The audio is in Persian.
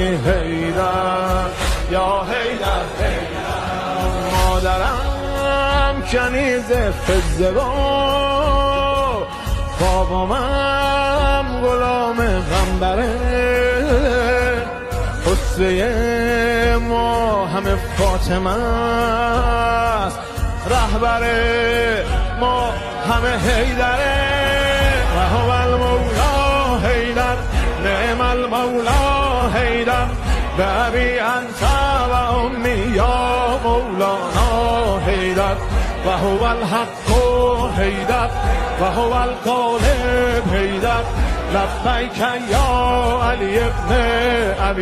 حیدر یا حیدر مادرم کنیز فزه و بابامم غلام غنبره حسه ما همه فاطمه است رهبر ما همه حیدره و هو المولا حیدر نعم المولا حیدر به ابی انت و امی یا مولانا حیدر و هو الحق حیدر و هو الغالب حیدر لبیک یا علی ابن ابی